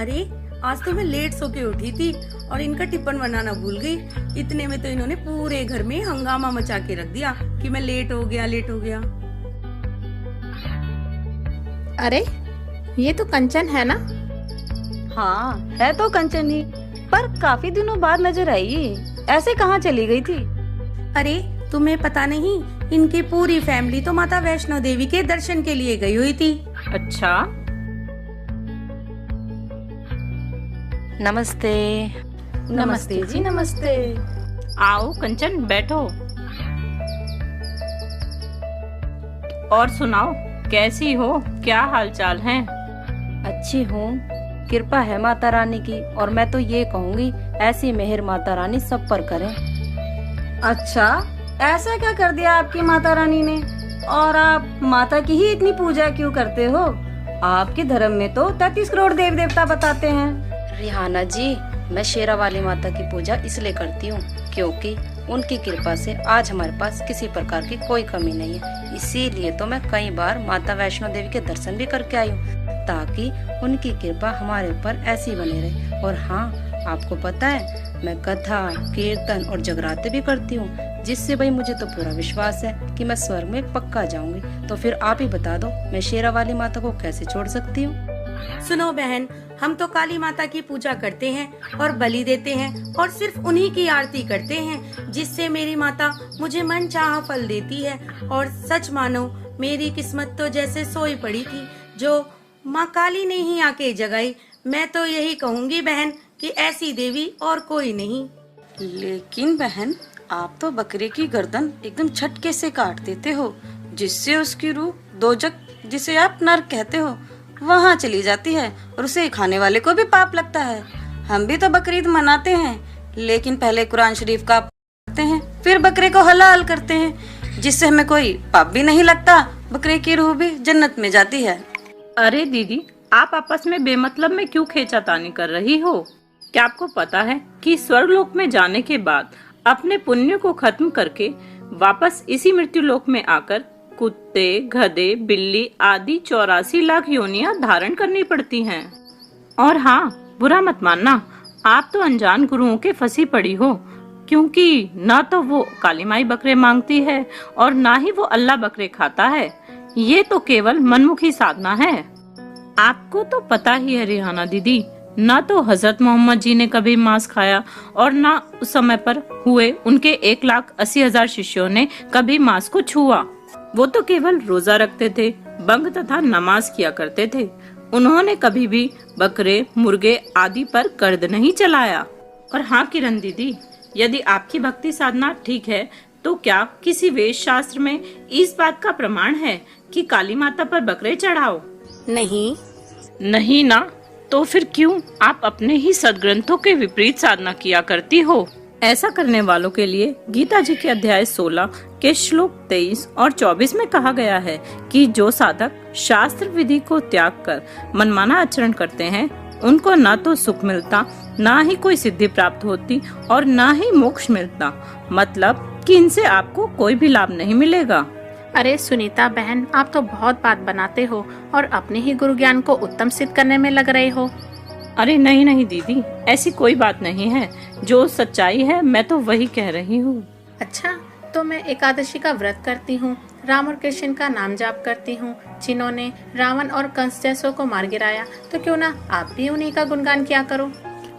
अरे आज तो मैं लेट सो के उठी थी और इनका टिफिन बनाना भूल गई। इतने में तो इन्होंने पूरे घर में हंगामा मचा के रख दिया कि मैं लेट हो गया। अरे ये तो कंचन है ना? हाँ है तो कंचन ही, पर काफी दिनों बाद नजर आई। ऐसे कहाँ चली गई थी? अरे तुम्हें पता नहीं, इनकी पूरी फैमिली तो माता वैष्णो देवी के दर्शन के लिए गई हुई थी। अच्छा, नमस्ते। नमस्ते जी, नमस्ते। आओ कंचन बैठो। और सुनाओ, कैसी हो, क्या हालचाल है? अच्छी हूँ, कृपा है माता रानी की। और मैं तो ये कहूँगी, ऐसी मेहर माता रानी सब पर करे। अच्छा, ऐसा क्या कर दिया आपकी माता रानी ने? और आप माता की ही इतनी पूजा क्यों करते हो? आपके धर्म में तो 33 करोड़ देव देवता बताते हैं। रिहाना जी, मैं शेरा वाली माता की पूजा इसलिए करती हूँ क्योंकि उनकी कृपा से आज हमारे पास किसी प्रकार की कोई कमी नहीं है। इसीलिए तो मैं कई बार माता वैष्णो देवी के दर्शन भी करके आई हूँ, ताकि उनकी कृपा हमारे ऊपर ऐसी बनी रहे। और हाँ, आपको पता है, मैं कथा, कीर्तन और जगराते भी करती हूँ, जिससे भाई मुझे तो पूरा विश्वास है कि मैं स्वर्ग में पक्का जाऊंगी। तो फिर आप ही बता दो, मैं शेरा वाली माता को कैसे छोड़ सकती हूँ? सुनो बहन, हम तो काली माता की पूजा करते हैं और बलि देते हैं और सिर्फ उन्हीं की आरती करते हैं, जिससे मेरी माता मुझे मन चाहा फल देती है। और सच मानो, मेरी किस्मत तो जैसे सोई पड़ी थी, जो माँ काली ने ही आके जगाई। मैं तो यही कहूँगी बहन कि ऐसी देवी और कोई नहीं। लेकिन बहन, आप तो बकरे की गर्दन एकदम झटके से काट देते हो, जिससे उसकी रूह दोजक, जिसे आप नर्क कहते हो, वहाँ चली जाती है और उसे खाने वाले को भी पाप लगता है। हम भी तो बकरीद मनाते हैं, लेकिन पहले कुरान शरीफ का पढ़ते हैं, फिर बकरे को हलाल करते हैं, जिससे हमें कोई पाप भी नहीं लगता। बकरे की रूह भी जन्नत में जाती है। अरे दीदी, आप आपस में बेमतलब में क्यों खींचातानी कर रही हो? क्या आपको पता है कि स्वर्गलोक में जाने के बाद अपने पुण्य को खत्म करके वापस इसी मृत्यु लोक में आकर कुत्ते, गधे, बिल्ली आदि 84 लाख योनियां धारण करनी पड़ती हैं। और हाँ, बुरा मत मानना, आप तो अनजान गुरुओं के फंसी पड़ी हो, क्योंकि ना तो वो काली माई बकरे मांगती है और ना ही वो अल्लाह बकरे खाता है। ये तो केवल मनमुखी साधना है। आपको तो पता ही है रिहाना दीदी, ना तो हजरत मोहम्मद जी ने कभी मांस खाया और ना उस समय पर हुए उनके 1,80,000 शिष्यों ने कभी मांस को छुआ। वो तो केवल रोजा रखते थे, बंग तथा नमाज किया करते थे। उन्होंने कभी भी बकरे, मुर्गे आदि पर कर्द नहीं चलाया। और हाँ किरण दीदी, यदि आपकी भक्ति साधना ठीक है, तो क्या किसी वेद शास्त्र में इस बात का प्रमाण है कि काली माता पर बकरे चढ़ाओ? नहीं ना, तो फिर क्यों आप अपने ही सदग्रंथों के विपरीत साधना किया करती हो? ऐसा करने वालों के लिए गीता जी के अध्याय 16 के श्लोक 23 और 24 में कहा गया है कि जो साधक शास्त्र विधि को त्याग कर मनमाना आचरण करते हैं, उनको ना तो सुख मिलता, ना ही कोई सिद्धि प्राप्त होती और ना ही मोक्ष मिलता। मतलब कि इनसे आपको कोई भी लाभ नहीं मिलेगा। अरे सुनीता बहन, आप तो बहुत बात बनाते हो और अपने ही गुरु ज्ञान को उत्तम सिद्ध करने में लग रहे हो। अरे नहीं नहीं दीदी, ऐसी कोई बात नहीं है। जो सच्चाई है मैं तो वही कह रही हूँ। अच्छा, तो मैं एकादशी का व्रत करती हूँ, राम और कृष्ण का नाम जाप करती हूँ, जिन्होंने रावण और कंस जैसों को मार गिराया, तो क्यों ना आप भी उन्हीं का गुणगान किया करो।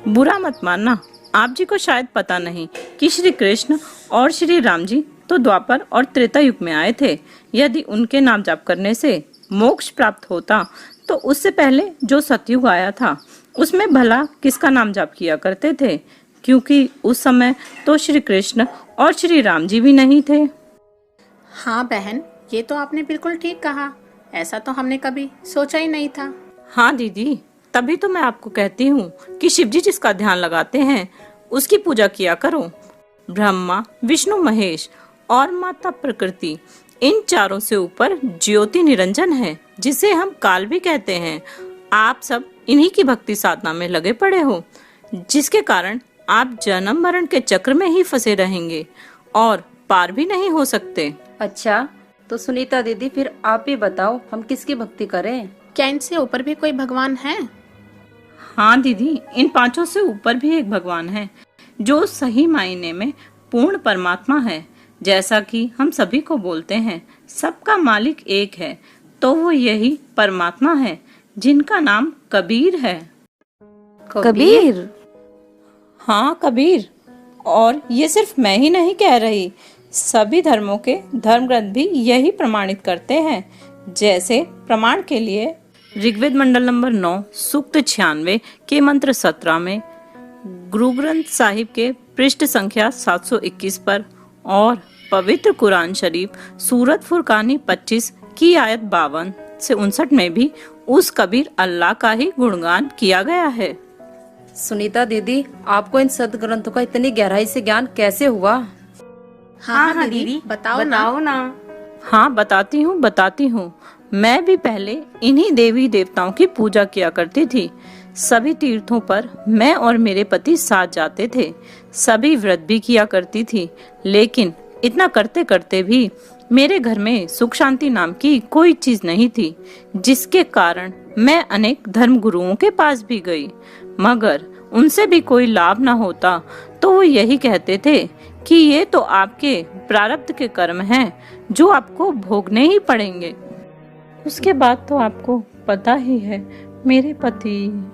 बुरा मत मानना, आप जी को शायद पता नहीं कि श्री कृष्ण और श्री राम जी तो द्वापर और त्रेता युग में आए थे। यदि उनके नाम जाप करने से मोक्ष प्राप्त होता, तो उससे पहले जो सतयुग आया था, उसमें भला किसका नाम जाप किया करते थे? क्योंकि उस समय तो श्री कृष्ण और श्री राम जी भी नहीं थे। हाँ बहन, ये तो आपने बिल्कुल ठीक कहा। ऐसा तो हमने कभी सोचा ही नहीं था। हाँ दीदी, तभी तो मैं आपको कहती हूँ कि शिव जी जिसका ध्यान लगाते हैं, उसकी पूजा किया करो। ब्रह्मा, विष्णु, महेश और माता प्रकृति, इन चारों से ऊपर ज्योति निरंजन है, जिसे हम काल भी कहते हैं। आप सब इन्हीं की भक्ति साधना में लगे पड़े हो, जिसके कारण आप जन्म मरण के चक्र में ही फंसे रहेंगे और पार भी नहीं हो सकते। अच्छा, तो सुनीता दीदी, फिर आप ही बताओ, हम किसकी भक्ति करें? क्या इनसे ऊपर भी कोई भगवान है? हाँ दीदी, इन पांचों से ऊपर भी एक भगवान है जो सही मायने में पूर्ण परमात्मा है। जैसा कि हम सभी को बोलते हैं, सबका मालिक एक है, तो वो यही परमात्मा है जिनका नाम कबीर है। कबीर? हाँ कबीर। और ये सिर्फ मैं ही नहीं कह रही, सभी धर्मों के धर्म ग्रंथ भी यही प्रमाणित करते हैं। जैसे प्रमाण के लिए ऋग्वेद मंडल नंबर 9 सूक्त 96 के मंत्र 17 में, गुरु ग्रंथ साहिब के पृष्ठ संख्या 721 पर और पवित्र कुरान शरीफ सूरत फुरकानी 25 की आयत 52 से 59 में भी उस कबीर अल्लाह का ही गुणगान किया गया है। सुनीता दीदी, आपको इन सदग्रंथों का इतनी गहराई से ज्ञान कैसे हुआ? हाँ दीदी, बताओ ना। हाँ बताती हूँ। मैं भी पहले इन्हीं देवी देवताओं की पूजा किया करती थी। सभी तीर्थों पर मैं और मेरे पति साथ जाते थे, सभी व्रत भी किया करती थी। लेकिन इतना करते करते भी मेरे घर में सुख शांति नाम की कोई चीज नहीं थी, जिसके कारण मैं अनेक धर्म गुरुओं के पास भी गई, मगर उनसे भी कोई लाभ न होता। तो वो यही कहते थे कि ये तो आपके प्रारब्ध के कर्म हैं जो आपको भोगने ही पड़ेंगे। उसके बाद तो आपको पता ही है, मेरे पति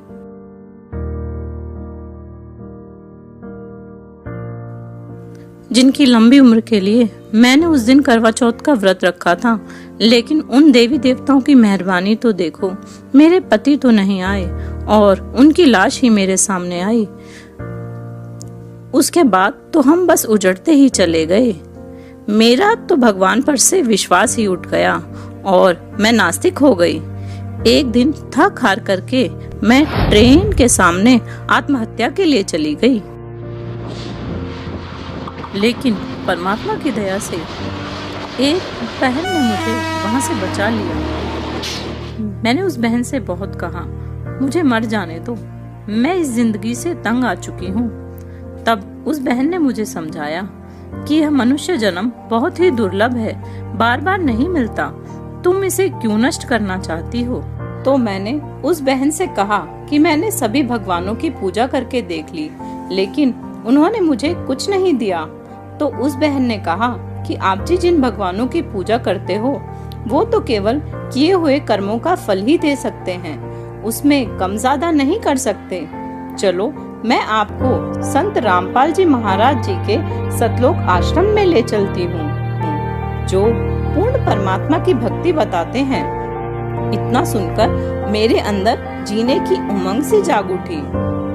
जिनकी लंबी उम्र के लिए मैंने उस दिन करवा चौथ का व्रत रखा था, लेकिन उन देवी देवताओं की मेहरबानी तो देखो, मेरे पति तो नहीं आए और उनकी लाश ही मेरे सामने आई। उसके बाद तो हम बस उजड़ते ही चले गए। मेरा तो भगवान पर से विश्वास ही उठ गया और मैं नास्तिक हो गई। एक दिन थक हार करके मैं ट्रेन के सामने आत्महत्या के लिए चली गई, लेकिन परमात्मा की दया से एक बहन ने मुझे वहां से बचा लिया। मैंने उस बहन से बहुत कहा, मुझे मर जाने दो, मैं इस जिंदगी से तंग आ चुकी हूँ। तब उस बहन ने मुझे समझाया कि यह मनुष्य जन्म बहुत ही दुर्लभ है, बार बार नहीं मिलता, तुम इसे क्यों नष्ट करना चाहती हो। तो मैंने उस बहन से कहा कि मैंने सभी भगवानों की पूजा करके देख ली, लेकिन उन्होंने मुझे कुछ नहीं दिया। तो उस बहन ने कहा कि आप जी जिन भगवानों की पूजा करते हो वो तो केवल किए हुए कर्मों का फल ही दे सकते हैं, उसमें कम ज्यादा नहीं कर सकते। चलो मैं आपको संत रामपाल जी महाराज जी के सतलोक आश्रम में ले चलती हूँ, जो पूर्ण परमात्मा की भक्ति बताते हैं। इतना सुनकर मेरे अंदर जीने की उमंग सी जाग उठी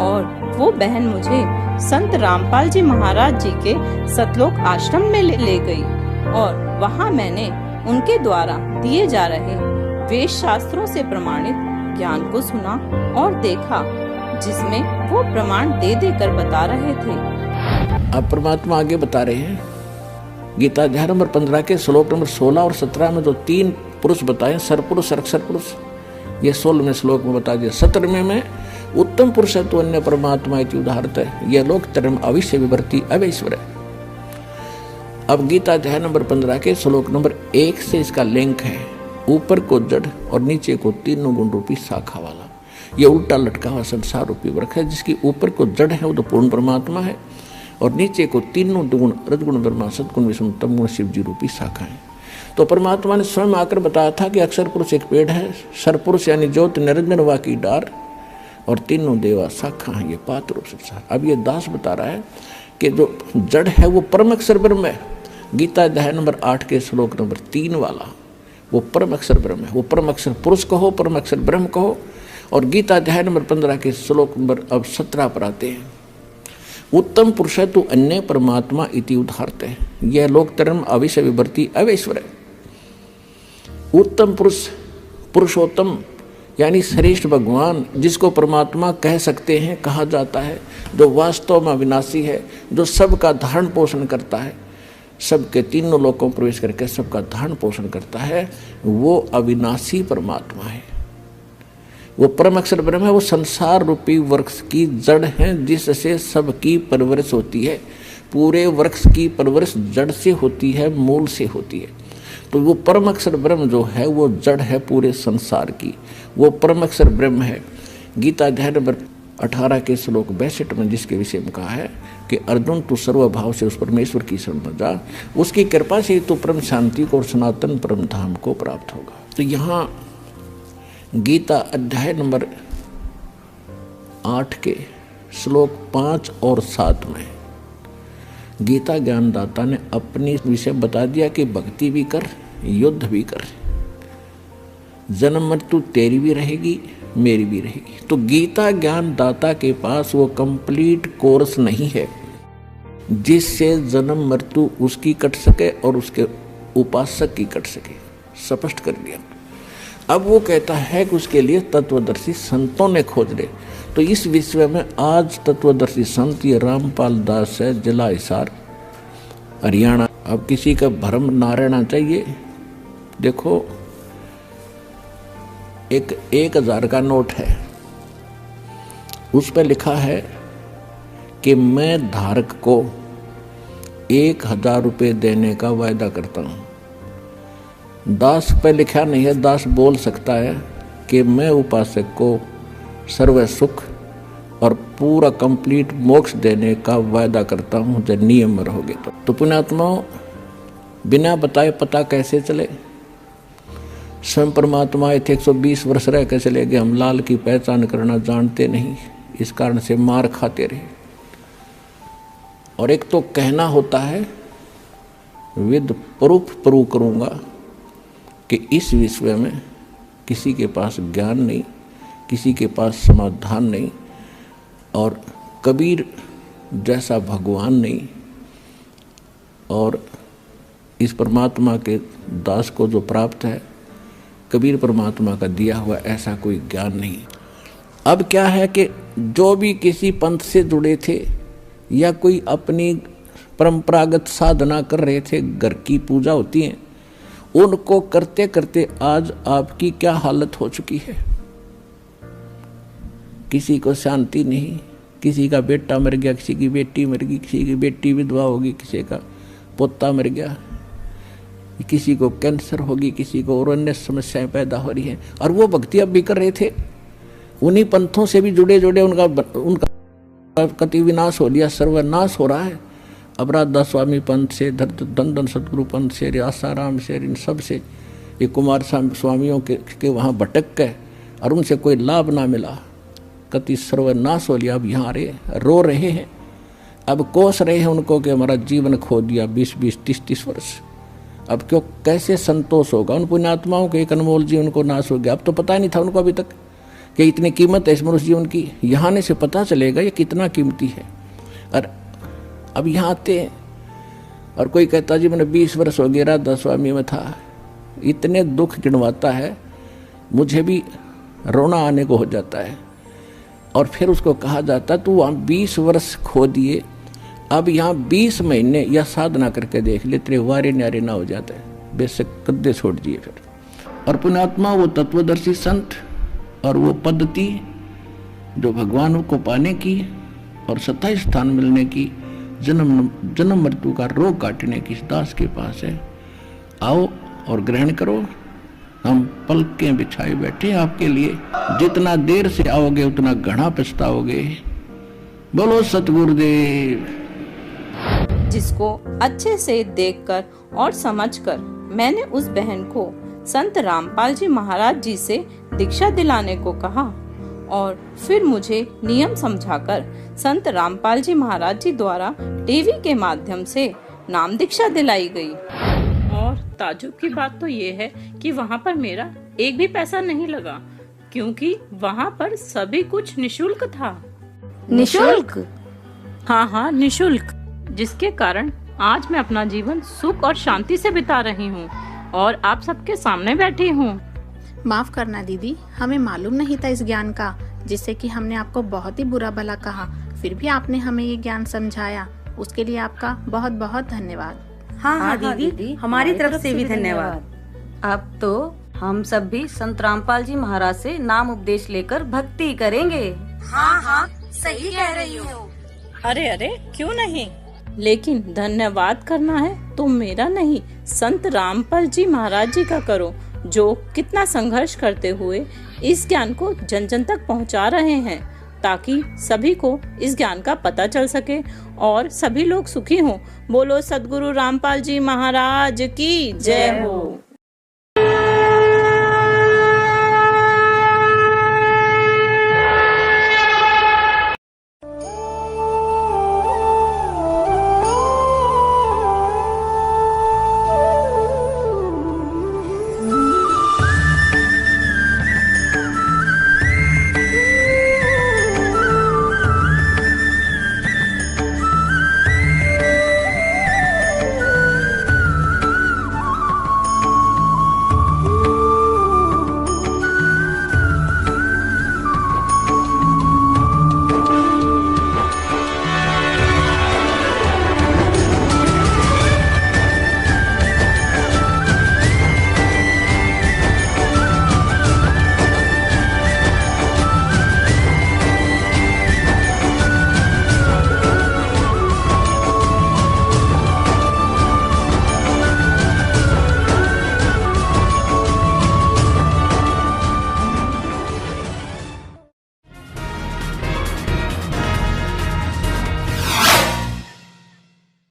और वो बहन मुझे संत रामपाल जी महाराज जी के सतलोक आश्रम में ले गई और वहाँ मैंने उनके द्वारा दिए जा रहे वेद शास्त्रों से प्रमाणित ज्ञान को सुना और देखा, जिसमें वो प्रमाण दे देकर बता रहे थे। अब परमात्मा आगे बता रहे हैं, गीता अध्याय नंबर 15 के श्लोक नंबर 16 और 17 में जो 3 पुरुष बताए, सरपुरुष, सरक्षर पुरुष, ये 16वें श्लोक में बता दिया। 17वें में उत्तम पुरुष तो अन्य परमात्मा इति उदाहरत है, यह लोक धर्म अविश्य विवर्ती अवैश्वर है। अब गीता अध्याय नंबर 15 के श्लोक नंबर 1 से इसका लिंक है, ऊपर को जड़ और नीचे को तीनों गुण रूपी शाखा वाला। यह उल्टा लटका हुआ संसार रूपी वृक्ष है, जिसकी ऊपर को जड़ है वो तो पूर्ण परमात्मा है और नीचे को तीनों दुगुण रजगुण ब्रह्मा सदगुण विष्णु तमगुण शिव जी रूपी शाखा है। तो परमात्मा ने स्वयं आकर बताया था कि अक्षर पुरुष एक पेड़ है, सरपुरुष यानी ज्योत निरंजन वा की डार और तीनों देवा शाखा है, ये पात्र रूप संसार। अब ये दास बता रहा है कि जो जड़ है वो परम अक्षर ब्रह्म है। गीता अध्याय नंबर 8 के श्लोक नंबर 3 वाला वो परम अक्षर ब्रह्म है, वो परम अक्षर पुरुष कहो, परम अक्षर ब्रह्म कहो। और गीता अध्याय नंबर 15 के श्लोक नंबर अब 17 पर आते हैं, उत्तम पुरुष है तो अन्य परमात्मा इति उदाहरत है, यह लोक धर्म अविश्य विवर्ती अवैश्वर है। उत्तम पुरुष, पुरुषोत्तम यानी श्रेष्ठ भगवान, जिसको परमात्मा कह सकते हैं, कहा जाता है, जो वास्तव में अविनाशी है, जो सबका धारण पोषण करता है, सबके तीनों लोकों में प्रवेश करके सबका धारण पोषण करता है, वो अविनाशी परमात्मा है। वो परम अक्षर ब्रह्म है, वो संसार रूपी वृक्ष की जड़ है, जिससे सबकी परवरिश होती है। पूरे वृक्ष की परवरिश जड़ से होती है, मूल से होती है। तो वो परम अक्षर ब्रह्म जो है वो जड़ है पूरे संसार की, वो परम अक्षर ब्रह्म है। गीता अध्याय नंबर 18 के श्लोक 62 में जिसके विषय में कहा है कि अर्जुन तू सर्वभाव से उस परमेश्वर की शरण में जा, उसकी कृपा से तू परम शांति को और सनातन परम धाम को प्राप्त होगा। तो यहाँ गीता अध्याय नंबर 8 के श्लोक 5 और 7 में गीता ज्ञानदाता ने अपनी विषय बता दिया कि भक्ति भी कर, युद्ध भी कर, जन्म मृत्यु तेरी भी रहेगी, मेरी भी रहेगी। तो गीता ज्ञानदाता के पास वो कंप्लीट कोर्स नहीं है जिससे जन्म मृत्यु उसकी कट सके और उसके उपासक की कट सके। स्पष्ट कर दिया। अब वो कहता है कि उसके लिए तत्वदर्शी संतों ने खोज ले। तो इस विषय में आज तत्वदर्शी संत ये रामपाल दास है, जिला हिसार, हरियाणा। अब किसी का भ्रम ना रहना चाहिए। देखो, एक 1000 का नोट है, उस पर लिखा है कि मैं धारक को 1000 रुपये देने का वायदा करता हूँ। दास पे लिखा नहीं है, दास बोल सकता है कि मैं उपासक को सर्व सुख और पूरा कंप्लीट मोक्ष देने का वायदा करता हूँ जब नियम में रहोगे। तो पुण्यात्माओं, बिना बताए पता कैसे चले? स्वयं परमात्मा आए थे, 120 वर्ष रह के चले गए। हम लाल की पहचान करना जानते नहीं, इस कारण से मार खाते रहे। और एक तो कहना होता है, विद प्रूफ प्रूव करूंगा कि इस विषय में किसी के पास ज्ञान नहीं, किसी के पास समाधान नहीं, और कबीर जैसा भगवान नहीं, और इस परमात्मा के दास को जो प्राप्त है कबीर परमात्मा का दिया हुआ ऐसा कोई ज्ञान नहीं। अब क्या है कि जो भी किसी पंथ से जुड़े थे या कोई अपनी परंपरागत साधना कर रहे थे, घर की पूजा होती है, उनको करते करते आज आपकी क्या हालत हो चुकी है। किसी को शांति नहीं, किसी का बेटा मर गया, किसी की बेटी मर गई, किसी की बेटी विधवा होगी, किसी का पोता मर गया, किसी को कैंसर होगी, किसी को और अन्य समस्याएं पैदा हो रही हैं। और वो भक्ति अब भी कर रहे थे, उन्हीं पंथों से भी जुड़े उनका कति विनाश हो लिया, सर्वनाश हो रहा है। अब राधा स्वामी पंथ से, धन सतगुरु पंथ से, आसाराम से, इन सब से, ये कुमार स्वामियों के वहाँ भटक गए और उनसे कोई लाभ ना मिला, कति सर्वनाश हो लिया। अब यहाँ रो रहे हैं, अब कोस रहे हैं उनको कि हमारा जीवन खो दिया 20-20, 30-30 वर्ष। अब क्यों, कैसे संतोष होगा? उन पुण्यात्माओं के एक अनमोल जीवन को नाश हो गया। अब तो पता नहीं था उनको अभी तक कि इतनी कीमत है इस मनुष्य जीवन की। यहाँ आने से पता चलेगा ये कितना कीमती है। और अब यहाँ आते हैं और कोई कहता जी मैंने 20 वर्ष हो गया राधा स्वामी में था, इतने दुख गिनवाता है, मुझे भी रोना आने को हो जाता है। और फिर उसको कहा जाता तू वहाँ 20 वर्ष खो दिए, अब यहाँ 20 महीने या साधना करके देख ले, तेरे वारे न्यारे ना हो जाता है, बेशक कद्दे छोड़ दिए फिर। और पुण्यात्मा वो तत्वदर्शी संत और वो पद्धति जो भगवान को पाने की और सत्ताई स्थान मिलने की, जन्म मृत्यु का रोग काटने की इस दास के पास है। आओ और ग्रहण करो। हम पलकें बिछाए बैठे आपके लिए, जितना देर से आओगे उतना घना पछताओगे। बोलो सतगुरुदेव। जिसको अच्छे से देखकर और समझकर मैंने उस बहन को संत रामपाल जी महाराज जी से दीक्षा दिलाने को कहा और फिर मुझे नियम समझाकर संत रामपाल जी महाराज जी द्वारा टीवी के माध्यम से नाम दीक्षा दिलाई गई। और ताजुब की बात तो ये है कि वहाँ पर मेरा एक भी पैसा नहीं लगा, क्योंकि वहाँ पर सभी कुछ निशुल्क था। निशुल्क? हाँ, निशुल्क, जिसके कारण आज मैं अपना जीवन सुख और शांति से बिता रही हूँ और आप सबके सामने बैठी हूँ। माफ करना दीदी, हमें मालूम नहीं था इस ज्ञान का, जिससे कि हमने आपको बहुत ही बुरा भला कहा, फिर भी आपने हमें ये ज्ञान समझाया, उसके लिए आपका बहुत बहुत धन्यवाद। हाँ दीदी, हमारी तरफ से भी धन्यवाद। अब तो हम सब भी संत रामपाल जी महाराज से नाम उपदेश लेकर भक्ति करेंगे। हाँ, सही कह रही हो। अरे क्यों नहीं, लेकिन धन्यवाद करना है तो मेरा नहीं, संत रामपाल जी महाराज जी का करो, जो कितना संघर्ष करते हुए इस ज्ञान को जन जन तक पहुंचा रहे हैं, ताकि सभी को इस ज्ञान का पता चल सके और सभी लोग सुखी हों। बोलो सद्गुरु रामपाल जी महाराज की जय हो।